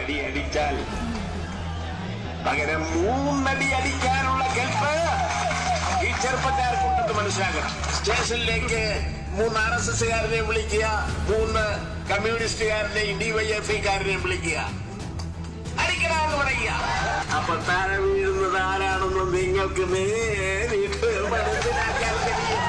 അടി അടിച്ചാൽ പകരം 3 അടി അടിക്കാനുള്ള കെൽപ്പ് ഈ ചെറുപ്പക്കാർക്കുണ്ടെന്ന് മനസ്സിലാക്കണം. സ്റ്റേഷനിലേക്ക് 3 RSSകാരനെ വിളിക്കുക, 3 കമ്മ്യൂണിസ്റ്റുകാരനെയും DYFIക്കാരനെയും വിളിക്കുക, അടിക്കണമെന്ന് പറയുക. അപ്പൊ താഴെ വീഴുന്നത് ആരാണെന്ന് നിങ്ങൾക്ക് നേരിട്ട് മനസ്സിലാക്കാൻ കഴിയും.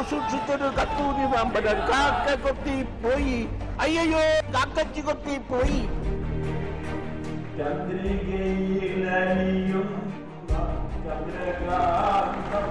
സൂക്ഷിച്ചൊരു കത്തൂരി പാമ്പൻ കാക്ക കൊത്തി പോയി. അയ്യോ, കാക്കച്ചി കൊത്തി പോയി. ചന്ദ്രികയിലണിയും ചന്ദ്രകാന്തം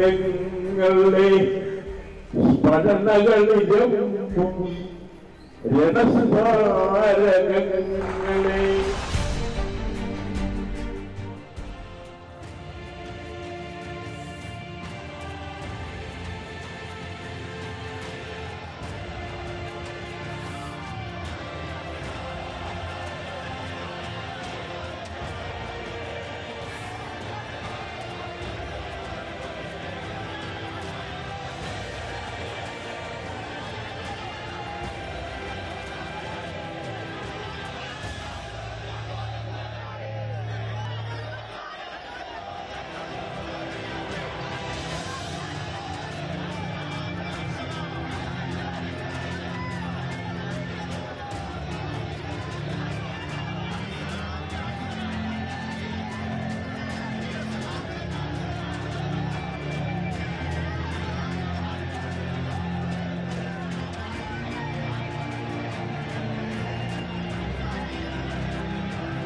ബലികുടീരങ്ങളെ സ്മരണകളിലും രണസ്മാരകങ്ങളെ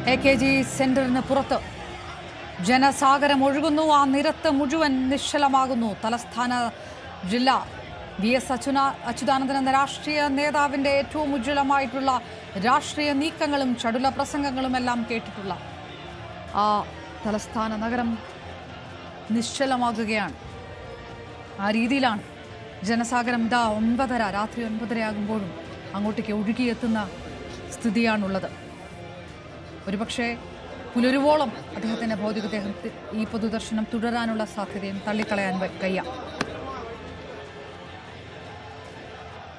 AKG സെന്ററിന് പുറത്ത് ജനസാഗരം ഒഴുകുന്നു. ആ നിരത്ത് മുഴുവൻ നിശ്ചലമാകുന്നു. തലസ്ഥാന ജില്ല VS അച്യുതാനന്ദൻ എന്ന രാഷ്ട്രീയ നേതാവിൻ്റെ ഏറ്റവും ഉജ്ജ്വലമായിട്ടുള്ള രാഷ്ട്രീയ നീക്കങ്ങളും ചടുല പ്രസംഗങ്ങളും എല്ലാം കേട്ടിട്ടുള്ള ആ തലസ്ഥാന നഗരം നിശ്ചലമാകുകയാണ്. ആ രീതിയിലാണ് ജനസാഗരം ഇതാ 9:30 രാത്രി 9:30 ആകുമ്പോഴും അങ്ങോട്ടേക്ക് ഒഴുകിയെത്തുന്ന സ്ഥിതിയാണുള്ളത്. ഒരുപക്ഷെ പുലരുവോളം അദ്ദേഹത്തിൻ്റെ ഭൗതികദേഹത്തിൽ ഈ പൊതുദർശനം തുടരാനുള്ള സാധ്യതയും തള്ളിക്കളയാൻ വയ്യ.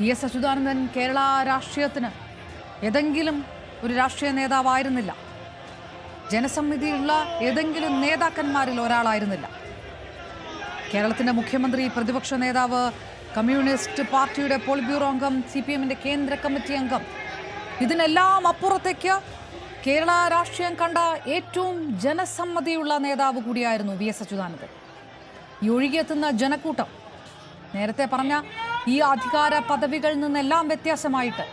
VS അച്യുതാനന്ദൻ കേരള രാഷ്ട്രീയത്തിന് ഏതെങ്കിലും ഒരു രാഷ്ട്രീയ നേതാവായിരുന്നില്ല. ജനസമ്മിതിയുള്ള ഏതെങ്കിലും നേതാക്കന്മാരിൽ ഒരാളായിരുന്നില്ല. കേരളത്തിൻ്റെ മുഖ്യമന്ത്രി, പ്രതിപക്ഷ നേതാവ്, കമ്മ്യൂണിസ്റ്റ് പാർട്ടിയുടെ പോളിറ്റ് ബ്യൂറോ അംഗം, CPMൻ്റെ കേന്ദ്ര കമ്മിറ്റി അംഗം, ഇതിനെല്ലാം അപ്പുറത്തേക്ക് കേരള രാഷ്ട്രീയം കണ്ട ഏറ്റവും ജനസമ്മതിയുള്ള നേതാവ് കൂടിയായിരുന്നു VS അച്യുതാനന്ദൻ. ഈ ഒഴുകിയെത്തുന്ന ജനക്കൂട്ടം നേരത്തെ പറഞ്ഞ ഈ അധികാര പദവികളിൽ നിന്നെല്ലാം വ്യത്യാസമായിട്ട്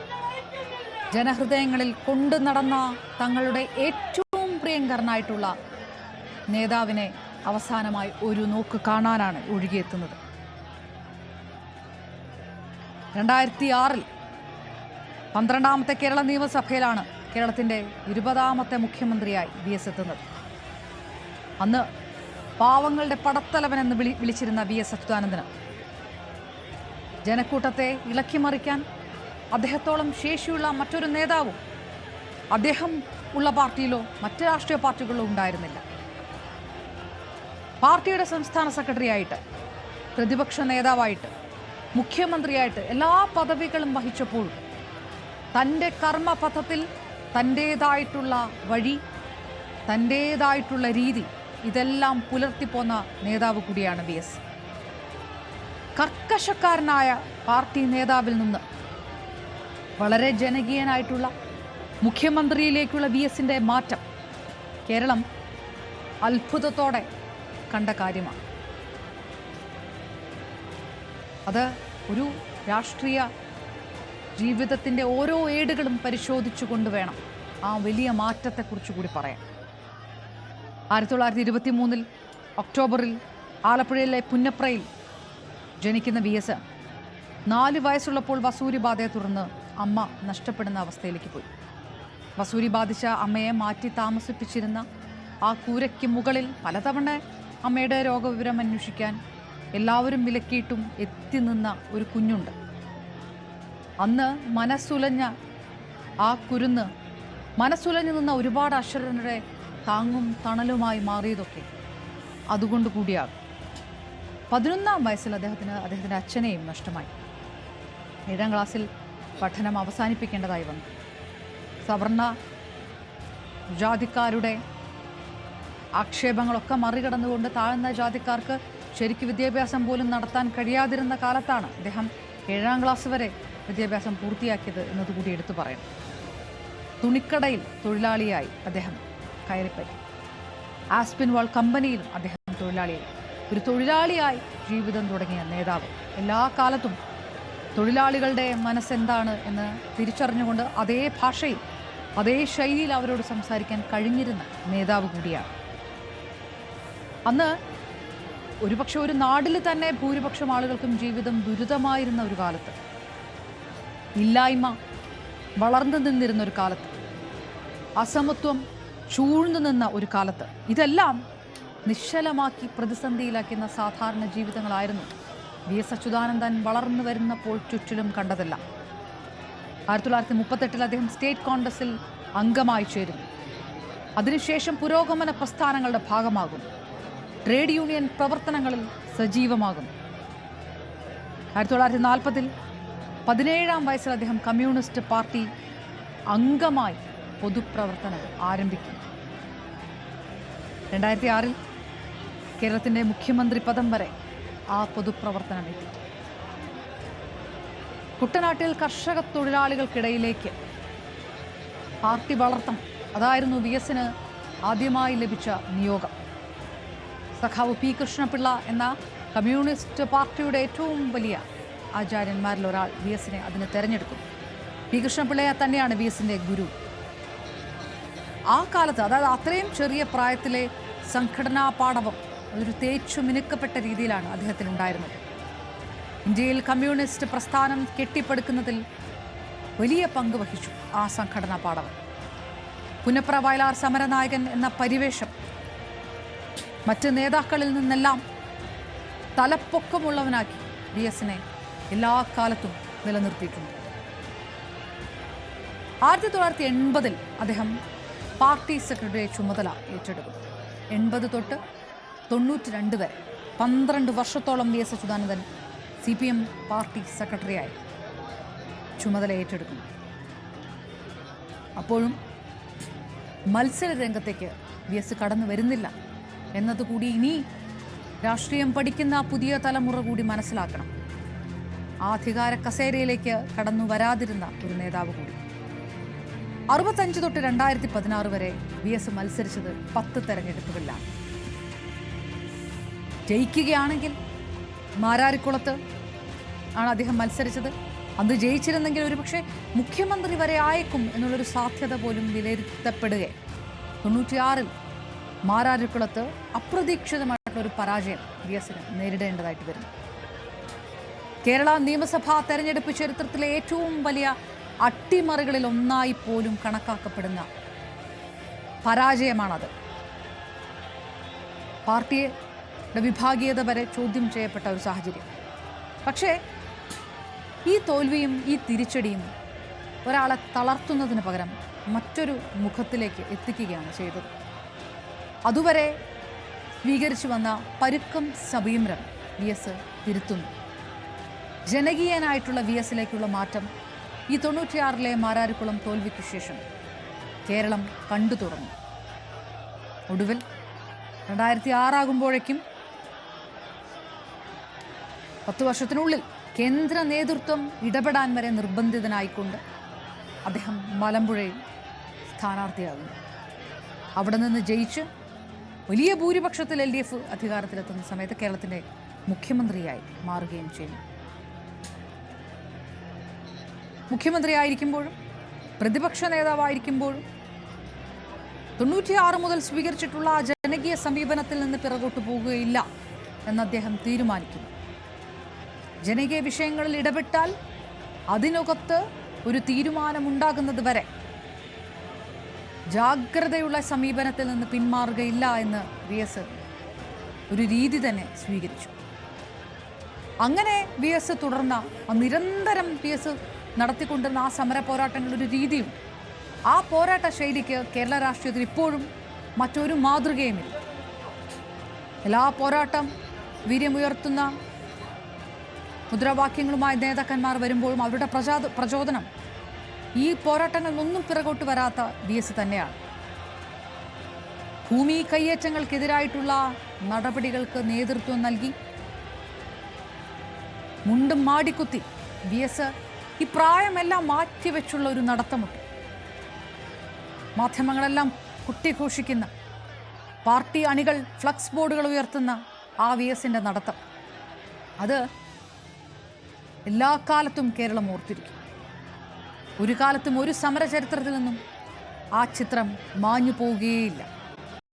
ജനഹൃദയങ്ങളിൽ കൊണ്ടു നടന്ന തങ്ങളുടെ ഏറ്റവും പ്രിയങ്കരനായിട്ടുള്ള നേതാവിനെ അവസാനമായി ഒരു നോക്ക് കാണാനാണ് ഒഴുകിയെത്തുന്നത്. 2006 12ാമത്തെ കേരള നിയമസഭയിലാണ് കേരളത്തിൻ്റെ 20ാമത്തെ മുഖ്യമന്ത്രിയായി VS എത്തുന്നത്. അന്ന് പാവങ്ങളുടെ പടത്തലവൻ എന്ന് വിളിച്ചിരുന്ന VS അച്യുതാനന്ദന് ജനക്കൂട്ടത്തെ ഇളക്കിമറിക്കാൻ അദ്ദേഹത്തോളം ശേഷിയുള്ള മറ്റൊരു നേതാവും അദ്ദേഹം ഉള്ള പാർട്ടിയിലോ മറ്റ് രാഷ്ട്രീയ പാർട്ടികളിലോ ഉണ്ടായിരുന്നില്ല. പാർട്ടിയുടെ സംസ്ഥാന സെക്രട്ടറിയായിട്ട്, പ്രതിപക്ഷ നേതാവായിട്ട്, മുഖ്യമന്ത്രിയായിട്ട് എല്ലാ പദവികളും വഹിച്ചപ്പോഴും തൻ്റെ കർമ്മപഥത്തിൽ തൻ്റേതായിട്ടുള്ള വഴി, തൻ്റേതായിട്ടുള്ള രീതി ഇതെല്ലാം പുലർത്തിപ്പോന്ന നേതാവ് കൂടിയാണ് VS. കർക്കശക്കാരനായ പാർട്ടി നേതാവിൽ നിന്ന് വളരെ ജനകീയനായിട്ടുള്ള മുഖ്യമന്ത്രിയിലേക്കുള്ള VSൻ്റെ മാറ്റം കേരളം അത്ഭുതത്തോടെ കണ്ട കാര്യമാണ്. അത് ഒരു രാഷ്ട്രീയ ജീവിതത്തിൻ്റെ ഓരോ ഏടുകളും പരിശോധിച്ചു കൊണ്ടുവേണം ആ വലിയ മാറ്റത്തെക്കുറിച്ച് കൂടി പറയാം. 1923 ഒക്ടോബറിൽ ആലപ്പുഴയിലെ പുന്നപ്രയിൽ ജനിക്കുന്ന VS 4 വയസ്സുള്ളപ്പോൾ വസൂരി ബാധയെ തുടർന്ന് അമ്മ നഷ്ടപ്പെടുന്ന അവസ്ഥയിലേക്ക് പോയി. വസൂരി ബാധിച്ച അമ്മയെ മാറ്റി താമസിപ്പിച്ചിരുന്ന ആ കൂരയ്ക്ക് മുകളിൽ പലതവണ അമ്മയുടെ രോഗവിവരം അന്വേഷിക്കാൻ എല്ലാവരും വിലക്കിയിട്ടും എത്തി നിന്ന ഒരു കുഞ്ഞുണ്ട്. അന്ന് മനസ്സുലഞ്ഞ ആ കുരുന്ന്, മനസ്സുലഞ്ഞു നിന്ന ഒരുപാട് അക്ഷരരുടെ താങ്ങും തണലുമായി മാറിയതൊക്കെ അതുകൊണ്ട് കൂടിയാകും. 11ാം വയസ്സിൽ അദ്ദേഹത്തിൻ്റെ അച്ഛനെയും നഷ്ടമായി. 7ാം ക്ലാസ്സിൽ പഠനം അവസാനിപ്പിക്കേണ്ടതായി വന്നു. സവർണ ജാതിക്കാരുടെ ആക്ഷേപങ്ങളൊക്കെ മറികടന്നുകൊണ്ട് താഴ്ന്ന ജാതിക്കാർക്ക് ശരിക്ക് വിദ്യാഭ്യാസം പോലും നടത്താൻ കഴിയാതിരുന്ന കാലത്താണ് അദ്ദേഹം 7ാം ക്ലാസ് വരെ വിദ്യാഭ്യാസം പൂർത്തിയാക്കിയത് എന്നതുകൂടി എടുത്തു പറയണം. തുണിക്കടയിൽ തൊഴിലാളിയായി അദ്ദേഹം കയറിപ്പറ്റി. ആസ്പിൻവാൾ കമ്പനിയിലും അദ്ദേഹം തൊഴിലാളിയായി. ഒരു തൊഴിലാളിയായി ജീവിതം തുടങ്ങിയ നേതാവ്, എല്ലാ കാലത്തും തൊഴിലാളികളുടെ മനസ്സെന്താണ് എന്ന് തിരിച്ചറിഞ്ഞുകൊണ്ട് അതേ ഭാഷയിൽ അതേ ശൈലിയിൽ അവരോട് സംസാരിക്കാൻ കഴിഞ്ഞിരുന്ന നേതാവ് കൂടിയാണ്. അന്ന് ഒരുപക്ഷെ ഒരു നാട്ടിൽ തന്നെ ഭൂരിപക്ഷം ആളുകൾക്കും ജീവിതം ദുരിതമായിരുന്ന ഒരു കാലത്ത്, ഇല്ലായ്മ വളർന്നു നിന്നിരുന്ന ഒരു കാലത്ത്, അസമത്വം ചൂഴ്ന്നു നിന്ന ഒരു കാലത്ത് ഇതെല്ലാം നിശ്ചലമാക്കി പ്രതിസന്ധിയിലാക്കുന്ന സാധാരണ ജീവിതങ്ങളായിരുന്നു VS അച്യുതാനന്ദൻ വളർന്നു വരുന്നപ്പോൾ ചുറ്റിലും കണ്ടതെല്ലാം. 1938 അദ്ദേഹം സ്റ്റേറ്റ് കോൺഗ്രസിൽ അംഗമായി ചേരുന്നു. അതിനുശേഷം പുരോഗമന പ്രസ്ഥാനങ്ങളുടെ ഭാഗമാകുന്നു. ട്രേഡ് യൂണിയൻ പ്രവർത്തനങ്ങളിൽ സജീവമാകുന്നു. 1940 17ാം വയസ്സിൽ അദ്ദേഹം കമ്മ്യൂണിസ്റ്റ് പാർട്ടി അംഗമായി പൊതുപ്രവർത്തനം ആരംഭിക്കുന്നു. 2006 കേരളത്തിൻ്റെ മുഖ്യമന്ത്രി പദം വരെ ആ പൊതുപ്രവർത്തനം എത്തി. കുട്ടനാട്ടിൽ കർഷക തൊഴിലാളികൾക്കിടയിലേക്ക് പാർട്ടി വളർത്തണം, അതായിരുന്നു VSന് ആദ്യമായി ലഭിച്ച നിയോഗം. സഖാവ് P. കൃഷ്ണപിള്ള എന്ന കമ്മ്യൂണിസ്റ്റ് പാർട്ടിയുടെ ഏറ്റവും വലിയ ആചാര്യന്മാരിൽ ഒരാൾ VSനെ അതിന് തെരഞ്ഞെടുക്കും. P. കൃഷ്ണപിള്ളയെ തന്നെയാണ് VSൻ്റെ ഗുരു. ആ കാലത്ത്, അതായത് അത്രയും ചെറിയ പ്രായത്തിലെ സംഘടനാ പാടവം അതൊരു തേച്ചു മിനുക്കപ്പെട്ട രീതിയിലാണ് അദ്ദേഹത്തിനുണ്ടായിരുന്നത്. ഇന്ത്യയിൽ കമ്മ്യൂണിസ്റ്റ് പ്രസ്ഥാനം കെട്ടിപ്പടുക്കുന്നതിൽ വലിയ പങ്ക് വഹിച്ചു ആ സംഘടനാ പാടവം. പുന്നപ്ര വയലാർ സമരനായകൻ എന്ന പരിവേഷം മറ്റ് നേതാക്കളിൽ നിന്നെല്ലാം തലപ്പൊക്കമുള്ളവനാക്കി VS-നെ എല്ലാ കാലത്തും നിലനിർത്തിയിട്ടുണ്ട്. 1980 അദ്ദേഹം പാർട്ടി സെക്രട്ടറി ചുമതല ഏറ്റെടുക്കുന്നു. 80 തൊട്ട് 92 വരെ 12 വർഷത്തോളം VS അച്യുതാനന്ദൻ CPM പാർട്ടി സെക്രട്ടറിയായി ചുമതല ഏറ്റെടുക്കുന്നു. അപ്പോഴും മത്സര രംഗത്തേക്ക് VS കടന്നു വരുന്നില്ല എന്നതുകൂടി ഇനി രാഷ്ട്രീയം പഠിക്കുന്ന പുതിയ തലമുറ കൂടി മനസ്സിലാക്കണം. ആ അധികാര കസേരയിലേക്ക് കടന്നു വരാതിരുന്ന ഒരു നേതാവ് കൂടി. 65 തൊട്ട് 2016 വരെ VS മത്സരിച്ചത് 10 തെരഞ്ഞെടുപ്പുകളിലാണ്. ജയിക്കുകയാണെങ്കിൽ മാരാരിക്കുളത്ത് ആണ് അദ്ദേഹം മത്സരിച്ചത്. അന്ന് ജയിച്ചിരുന്നെങ്കിൽ ഒരുപക്ഷെ മുഖ്യമന്ത്രി വരെ ആയേക്കും എന്നുള്ളൊരു സാധ്യത പോലും വിലയിരുത്തപ്പെടുകയെ 96 മാരാരിക്കുളത്ത് അപ്രതീക്ഷിതമായിട്ടുള്ളൊരു പരാജയം VS-ന് നേരിടേണ്ടതായിട്ട് വരുന്നു. കേരള നിയമസഭാ തെരഞ്ഞെടുപ്പ് ചരിത്രത്തിലെ ഏറ്റവും വലിയ അട്ടിമറികളിൽ ഒന്നായി പോലും കണക്കാക്കപ്പെടുന്ന പരാജയമാണത്. പാർട്ടിയുടെ വിഭാഗീയത വരെ ചോദ്യം ചെയ്യപ്പെട്ട ഒരു സാഹചര്യം. പക്ഷേ ഈ തോൽവിയും ഈ തിരിച്ചടിയും ഒരാളെ തളർത്തുന്നതിന് പകരം മറ്റൊരു മുഖത്തിലേക്ക് എത്തിക്കുകയാണ് ചെയ്തത്. അതുവരെ സ്വീകരിച്ചു വന്ന പരുക്കം സമീപനം VS തിരുത്തുന്നു. ജനകീയനായിട്ടുള്ള VS-ലേക്കുള്ള മാറ്റം ഈ 96 മാരാരിക്കുളം തോൽവിക്ക് ശേഷം കേരളം കണ്ടു തുടങ്ങും. ഒടുവിൽ 2006 ആകുമ്പോഴേക്കും 10 വർഷത്തിനുള്ളിൽ കേന്ദ്ര നേതൃത്വം ഇടപെടാൻ വരെ നിർബന്ധിതനായിക്കൊണ്ട് അദ്ദേഹം മലമ്പുഴയിൽ സ്ഥാനാർത്ഥിയാകുന്നു. അവിടെ നിന്ന് ജയിച്ച് വലിയ ഭൂരിപക്ഷത്തിൽ LDF അധികാരത്തിലെത്തുന്ന സമയത്ത് കേരളത്തിൻ്റെ മുഖ്യമന്ത്രിയായി മാറുകയും ചെയ്യുന്നു. മുഖ്യമന്ത്രിയായിരിക്കുമ്പോഴും പ്രതിപക്ഷ നേതാവായിരിക്കുമ്പോഴും 96 മുതൽ സ്വീകരിച്ചിട്ടുള്ള ആ ജനകീയ സമീപനത്തിൽ നിന്ന് പിറകോട്ട് പോകുകയില്ല എന്ന് അദ്ദേഹം തീരുമാനിക്കുന്നു. ജനകീയ വിഷയങ്ങളിൽ ഇടപെട്ടാൽ അതിനകത്ത് ഒരു തീരുമാനമുണ്ടാകുന്നത് വരെ ജാഗ്രതയുള്ള സമീപനത്തിൽ നിന്ന് പിന്മാറുകയില്ല എന്ന് VS ഒരു രീതി തന്നെ സ്വീകരിച്ചു. അങ്ങനെ VS തുടർന്ന നിരന്തരം VS നടത്തിക്കൊണ്ടിരുന്ന ആ സമര പോരാട്ടങ്ങളൊരു രീതിയും ആ പോരാട്ട ശൈലിക്ക് കേരള രാഷ്ട്രീയത്തിൽ ഇപ്പോഴും മറ്റൊരു മാതൃകയുമില്ല. എല്ലാ പോരാട്ടം വീര്യമുയർത്തുന്ന മുദ്രാവാക്യങ്ങളുമായി നേതാക്കന്മാർ വരുമ്പോഴും അവരുടെ പ്രചോദനം ഈ പോരാട്ടങ്ങളിലൊന്നും പിറകോട്ട് വരാത്ത VS തന്നെയാണ്. ഭൂമി കയ്യേറ്റങ്ങൾക്കെതിരായിട്ടുള്ള നടപടികൾക്ക് നേതൃത്വം നൽകി മുണ്ടും മാടിക്കുത്തി VS ഈ പ്രായമെല്ലാം മാറ്റിവെച്ചുള്ള ഒരു നടത്തമുണ്ട്. മാധ്യമങ്ങളെല്ലാം കുട്ടിഘോഷിക്കുന്ന, പാർട്ടി അണികൾ ഫ്ലക്സ് ബോർഡുകൾ ഉയർത്തുന്ന ആ VS-ന്റെ നടത്തം അത് എല്ലാ കാലത്തും കേരളം ഓർത്തിരിക്കും. ഒരു കാലത്തും ഒരു സമര ചരിത്രത്തിൽ നിന്നും ആ ചിത്രം മാഞ്ഞു പോവുകയേയില്ല.